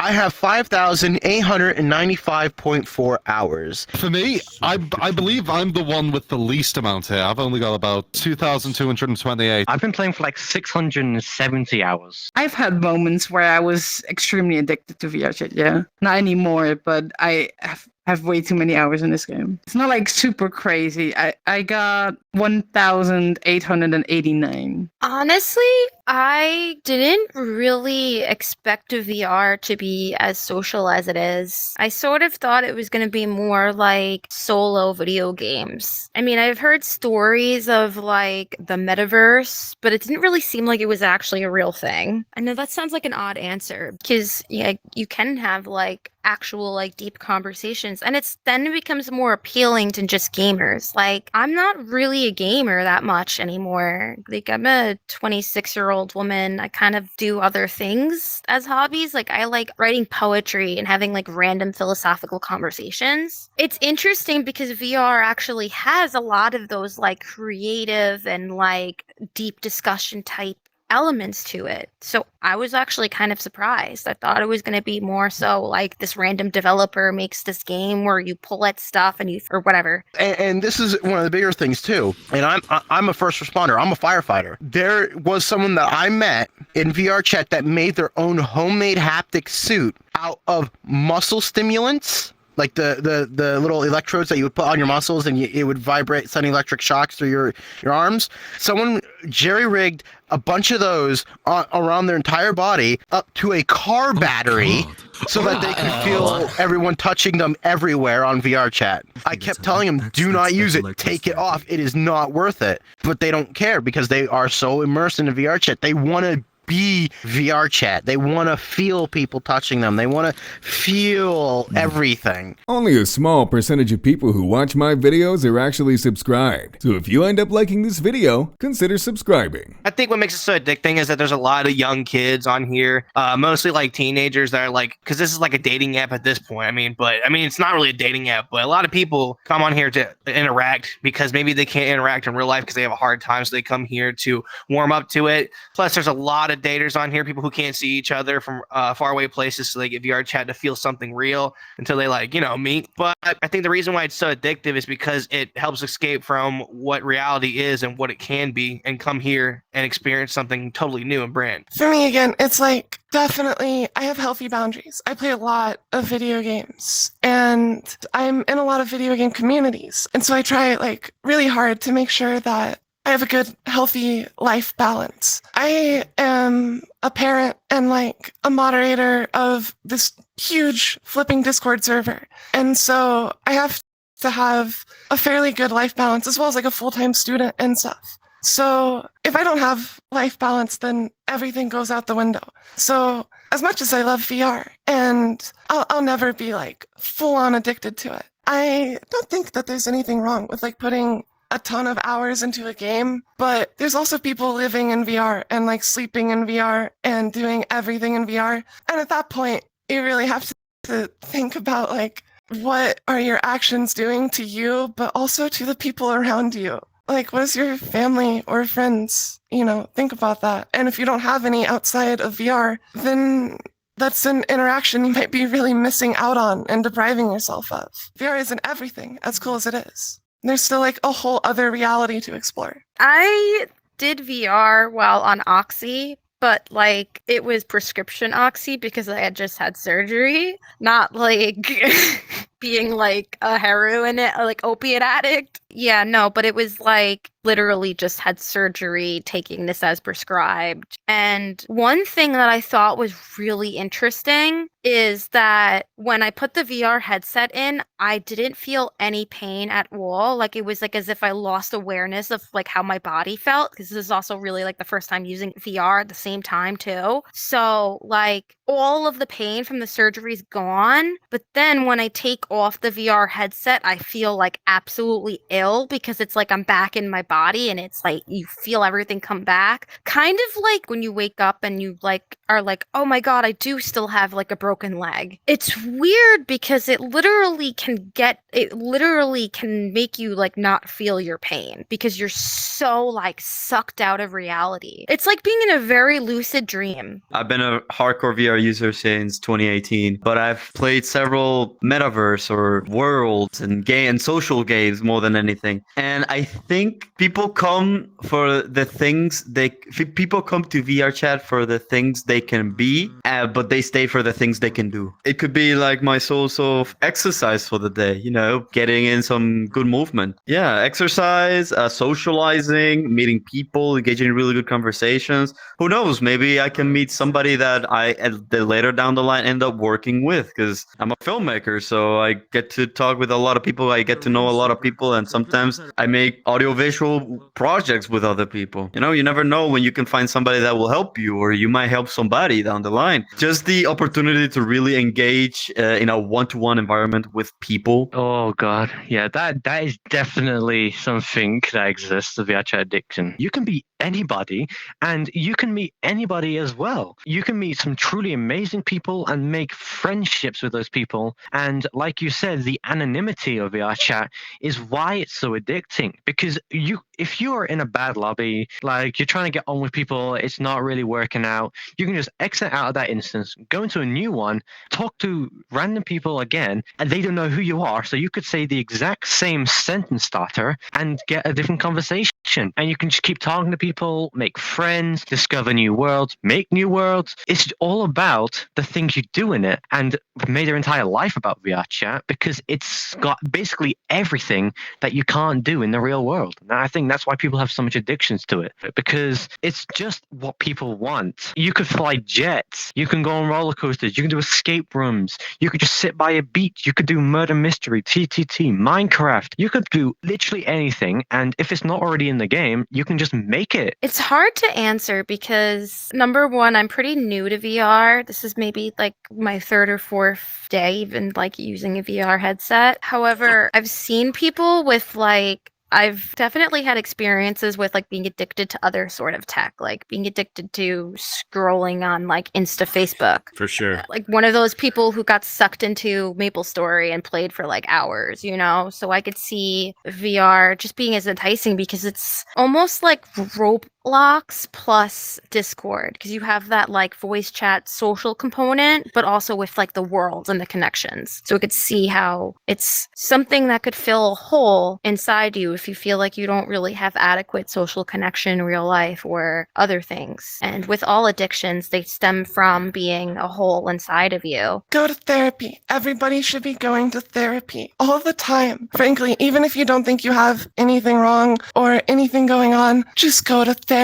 I have 5,895.4 hours. For me, I believe I'm the one with the least amount here. I've only got about 2,228. I've been playing for like 670 hours. I've had moments where I was extremely addicted to VRChat, yeah. Not anymore, but I have way too many hours in this game. It's not like super crazy. I got 1,889. Honestly, I didn't really expect VR to be as social as it is. I sort of thought it was going to be more like solo video games. I mean, I've heard stories of like the metaverse, but it didn't really seem like it was actually a real thing. I know that sounds like an odd answer because yeah, you can have like actual like deep conversations, and then it becomes more appealing to just gamers. Like, I'm not really a gamer that much anymore. Like, I'm a 26-year-old woman. I kind of do other things as hobbies. Like, I like writing poetry and having like random philosophical conversations. It's interesting because VR actually has a lot of those like creative and like deep discussion type elements to it. So I was actually kind of surprised. I thought it was going to be more so like this random developer makes this game where you pull at stuff and or whatever. And this is one of the bigger things too. And I'm a first responder. I'm a firefighter. There was someone that I met in VRChat that made their own homemade haptic suit out of muscle stimulants. Like the little electrodes that you would put on your muscles and it would vibrate, sending electric shocks through your arms. Someone jerry-rigged a bunch of those around their entire body up to a car battery so that they could feel everyone touching them everywhere on VRChat. I kept telling them, do not use it. Take it off. It is not worth it. But they don't care because they are so immersed in the VRChat. They want to be VRChat. They want to feel people touching them. They want to feel everything. Only a small percentage of people who watch my videos are actually subscribed. So if you end up liking this video, consider subscribing. I think what makes it so addicting is that there's a lot of young kids on here, mostly like teenagers that are like, because this is like a dating app at this point. I mean, it's not really a dating app, but a lot of people come on here to interact because maybe they can't interact in real life because they have a hard time. So they come here to warm up to it. Plus, there's a lot of daters on here, people who can't see each other from faraway places, so they get VRChat to feel something real until they meet. But I think the reason why it's so addictive is because it helps escape from what reality is and what it can be and come here and experience something totally new and brand. For me, again, it's like definitely I have healthy boundaries. I play a lot of video games and I'm in a lot of video game communities. And so I try like really hard to make sure that I have a good, healthy life balance. I am a parent and like a moderator of this huge flipping Discord server. And so I have to have a fairly good life balance as well as like a full-time student and stuff. So if I don't have life balance, then everything goes out the window. So as much as I love VR and I'll never be like full on addicted to it, I don't think that there's anything wrong with like putting a ton of hours into a game, but there's also people living in VR and like sleeping in VR and doing everything in VR. And at that point, you really have to think about like, what are your actions doing to you, but also to the people around you? Like, what is your family or friends? Think about that. And if you don't have any outside of VR, then that's an interaction you might be really missing out on and depriving yourself of. VR isn't everything, as cool as it is. There's still like a whole other reality to explore. I did VR while on Oxy, but like it was prescription Oxy because I had just had surgery, not like being like a heroin or like opiate addict. Yeah, no, but it was like literally just had surgery, taking this as prescribed. And one thing that I thought was really interesting is that when I put the VR headset in, I didn't feel any pain at all. Like it was like as if I lost awareness of like how my body felt, because this is also really like the first time using VR at the same time too. So like all of the pain from the surgery is gone, but then when I take off the VR headset, I feel like absolutely ill chill because it's like I'm back in my body and it's like you feel everything come back. Kind of like when you wake up and you like are like, oh my God, I do still have like a broken leg. It's weird because it literally can make you like not feel your pain because you're so like sucked out of reality. It's like being in a very lucid dream. I've been a hardcore VR user since 2018, but I've played several metaverse or worlds and social games more than anything. And I think people come for the things people come to VR chat for the things they can be, but they stay for the things they can do. It could be like my source of exercise for the day, getting in some good movement. Yeah, exercise, socializing, meeting people, engaging in really good conversations. Who knows? Maybe I can meet somebody that later down the line end up working with, because I'm a filmmaker, so I get to talk with a lot of people. I get to know a lot of people, and sometimes I make audiovisual projects with other people. You never know when you can find somebody that will help you, or you might help somebody down the line. Just the opportunity to really engage in a one-to-one environment with people. Oh God, yeah, that is definitely something that exists, the VRChat addiction. You can be anybody, and you can meet anybody as well. You can meet some truly amazing people and make friendships with those people. And like you said, the anonymity of VRChat is why it's so addicting, because if you're in a bad lobby, like you're trying to get on with people, it's not really working out, you can just exit out of that instance, go into a new one, talk to random people again, and they don't know who you are. So you could say the exact same sentence starter and get a different conversation. And you can just keep talking to people, make friends, discover new worlds, make new worlds. It's all about the things you do in it. And we've made our entire life about VR chat because it's got basically everything that you can't do in the real world. And I think that's why people have so much addictions to it, because it's just what people want. You could fly jets. You can go on roller coasters. You can do escape rooms. You could just sit by a beach. You could do murder mystery, TTT, Minecraft. You could do literally anything. And if it's not already in the game, you can just make it. It's hard to answer because, number one, I'm pretty new to VR. This is maybe like my third or fourth day even like using a VR headset. However, I've seen people with I've definitely had experiences with being addicted to other sort of tech, like being addicted to scrolling on Insta Facebook. For sure. Like one of those people who got sucked into MapleStory and played for hours, So I could see VR just being as enticing because it's almost like Roblox plus Discord, because you have that voice chat social component, but also with the worlds and the connections. So I could see how it's something that could fill a hole inside you if you feel like you don't really have adequate social connection in real life or other things. And with all addictions, they stem from being a hole inside of you. Go to therapy. Everybody should be going to therapy all the time. Frankly, even if you don't think you have anything wrong or anything going on, just go to therapy,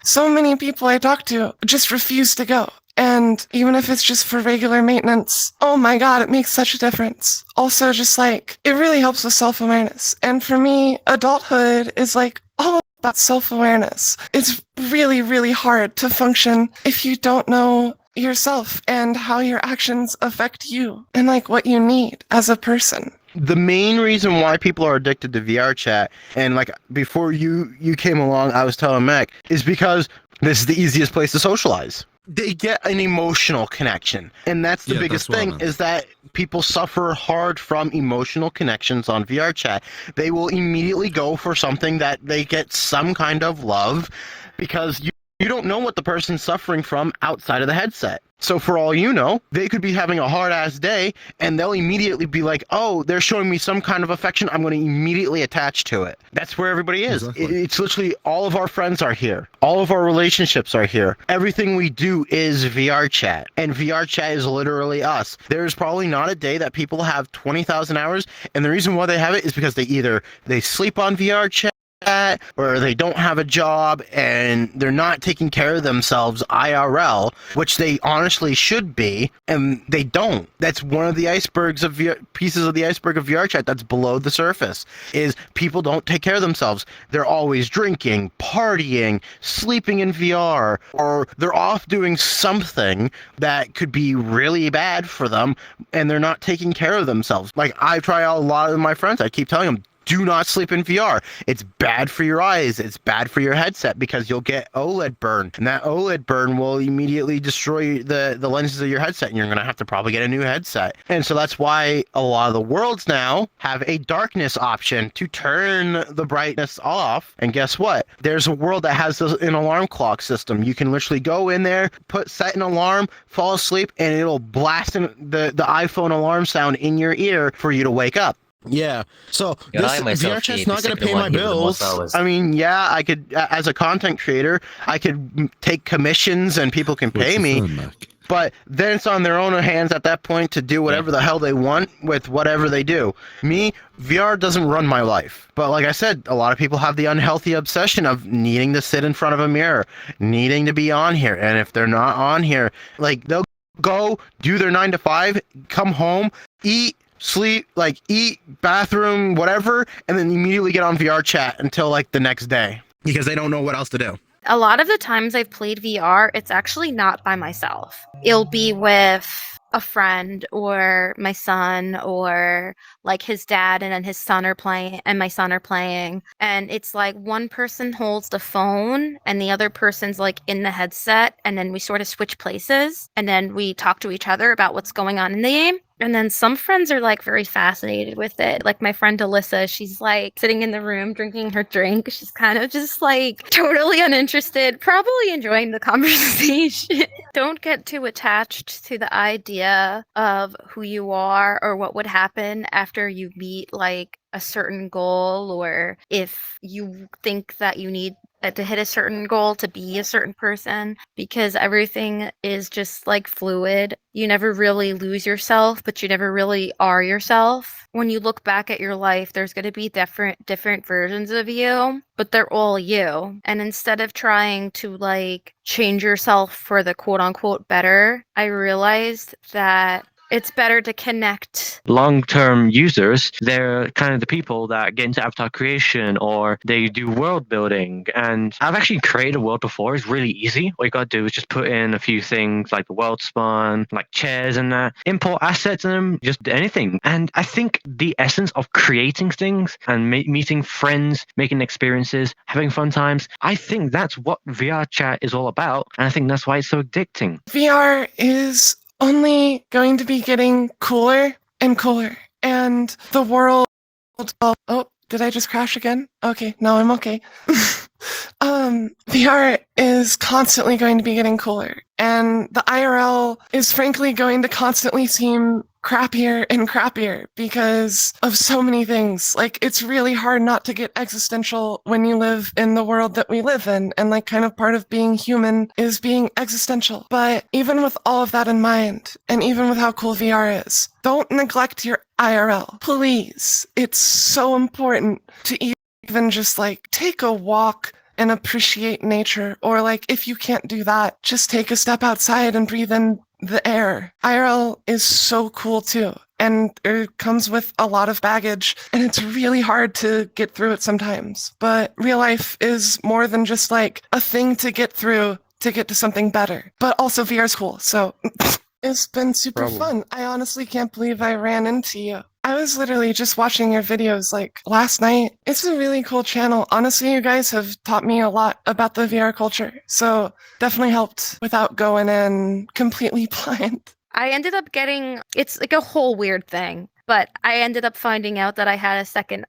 so many people I talk to just refuse to go. And even if it's just for regular maintenance, oh my God, it makes such a difference. Also, just it really helps with self-awareness. And for me, adulthood is all about self-awareness. It's really, really hard to function if you don't know yourself and how your actions affect you and what you need as a person. The main reason why people are addicted to VR chat, and before you came along, I was telling Mac, is because this is the easiest place to socialize. They get an emotional connection, and that's the biggest thing, is that people suffer hard from emotional connections on VR chat. They will immediately go for something that they get some kind of love, because you don't know what the person's suffering from outside of the headset. So for all you know, they could be having a hard-ass day, and they'll immediately be like, oh, they're showing me some kind of affection, I'm going to immediately attach to it. That's where everybody is. Exactly. It's literally all of our friends are here. All of our relationships are here. Everything we do is VR chat, and VR chat is literally us. There's probably not a day that people have 20,000 hours, and the reason why they have it is because they sleep on VR chat, or they don't have a job and they're not taking care of themselves IRL, which they honestly should be, and they don't. That's one of the pieces of the iceberg of VR chat that's below the surface, is people don't take care of themselves. They're always drinking, partying, sleeping in VR, or they're off doing something that could be really bad for them, and they're not taking care of themselves. I try out a lot of my friends, I keep telling them, do not sleep in VR. It's bad for your eyes. It's bad for your headset because you'll get OLED burn, and that OLED burn will immediately destroy the lenses of your headset, and you're going to have to probably get a new headset. And so that's why a lot of the worlds now have a darkness option to turn the brightness off. And guess what? There's a world that has an alarm clock system. You can literally go in there, set an alarm, fall asleep, and it'll blast in the iPhone alarm sound in your ear for you to wake up. Yeah. So Yeah, this I myself VRChat's need not the going to second pay one my here with the most bills. hours. I mean, yeah, I could, as a content creator, I could take commissions and people can pay me. But then it's on their own hands at that point to do whatever the hell they want with whatever they do. Me, VR doesn't run my life. But like I said, a lot of people have the unhealthy obsession of needing to sit in front of a mirror, needing to be on here. And if they're not on here, like they'll go do their 9 to 5, come home, eat, sleep, like eat, bathroom, whatever, and then immediately get on VR chat until like the next day because they don't know what else to do. A lot of the times I've played VR, it's actually not by myself. It'll be with a friend or my son or like his dad, and then his son are playing and my son are playing. And it's like one person holds the phone and the other person's like in the headset, and then we sort of switch places and then we talk to each other about what's going on in the game. And then some friends are like very fascinated with it. Like my friend Alyssa, she's like sitting in the room drinking her drink. She's kind of just like totally uninterested, probably enjoying the conversation. Don't get too attached to the idea of who you are or what would happen after you meet like a certain goal, or if you think that you need to hit a certain goal to be a certain person, because everything is just like fluid. You never really lose yourself, but you never really are yourself. When you look back at your life, there's going to be different versions of you, but they're all you. And instead of trying to like change yourself for the quote unquote better, I realized that it's better to connect. Long-term users, they're kind of the people that get into avatar creation or they do world building. And I've actually created a world before. It's really easy. All you gotta do is just put in a few things like the world spawn, like chairs and that, import assets in them, just anything. And I think the essence of creating things and meeting friends, making experiences, having fun times, I think that's what VR chat is all about. And I think that's why it's so addicting. VR is only going to be getting cooler and cooler. And the world... Oh, did I just crash again? Okay, no, I'm okay. VR is constantly going to be getting cooler. And the IRL is frankly going to constantly seem crappier and crappier because of so many things. Like, it's really hard not to get existential when you live in the world that we live in. And like kind of part of being human is being existential. But even with all of that in mind, and even with how cool VR is, don't neglect your IRL. Please. It's so important to even just like take a walk and appreciate nature. Or like, if you can't do that, just take a step outside and breathe in the air. IRL is so cool too. And it comes with a lot of baggage, and it's really hard to get through it sometimes. But real life is more than just like a thing to get through to get to something better. But also VR is cool. So it's been super fun. I honestly can't believe I ran into you. I was literally just watching your videos like last night. It's a really cool channel. Honestly, you guys have taught me a lot about the VR culture. So definitely helped without going in completely blind. I ended up getting, it's like a whole weird thing, but I ended up finding out that I had a second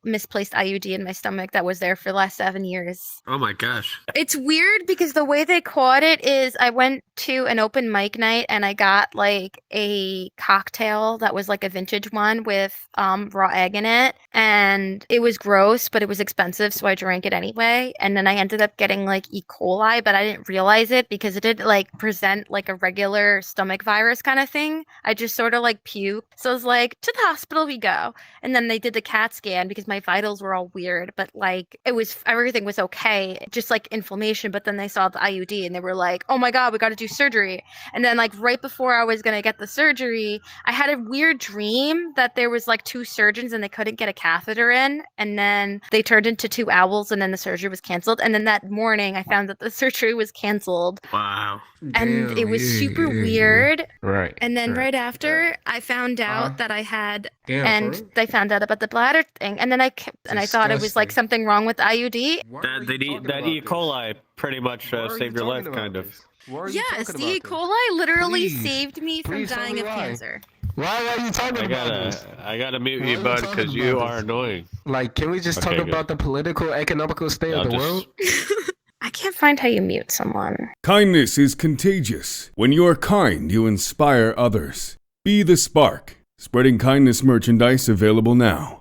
misplaced IUD in my stomach that was there for the last 7 years. Oh my gosh. It's weird because the way they caught it is I went to an open mic night and I got like a cocktail that was like a vintage one with raw egg in it, and it was gross, but it was expensive, so I drank it anyway. And then I ended up getting like E. coli, but I didn't realize it because it didn't like present like a regular stomach virus kind of thing. I just sort of like puked. So I was like, to the hospital we go. And then they did the CAT scan because my vitals were all weird, but like everything was okay, just like inflammation. But then they saw the IUD and they were like, oh my God, we got to do surgery. And then like right before I was going to get the surgery, I had a weird dream that there was like 2 surgeons and they couldn't get a catheter in. And then they turned into 2 owls and then the surgery was canceled. And then that morning I found that the surgery was canceled. Wow. And it was super weird. Right. And then right after I found out that I had, Damn, and for real? I found out about the bladder thing, and then I thought it was like Disgusting. something wrong with IUD. That E. coli pretty much saved your life, kind of. Yes, the E. coli literally Please. saved me from Please tell dying me of why. cancer. Why are you talking about this? I gotta mute Why you, are bud, talking because you about are this? annoying. Like, can we just Okay, talk good. about the political, economical state I'll of the just- world? I can't find how you mute someone. Kindness is contagious. When you are kind, you inspire others. Be the spark. Spreading kindness merchandise available now.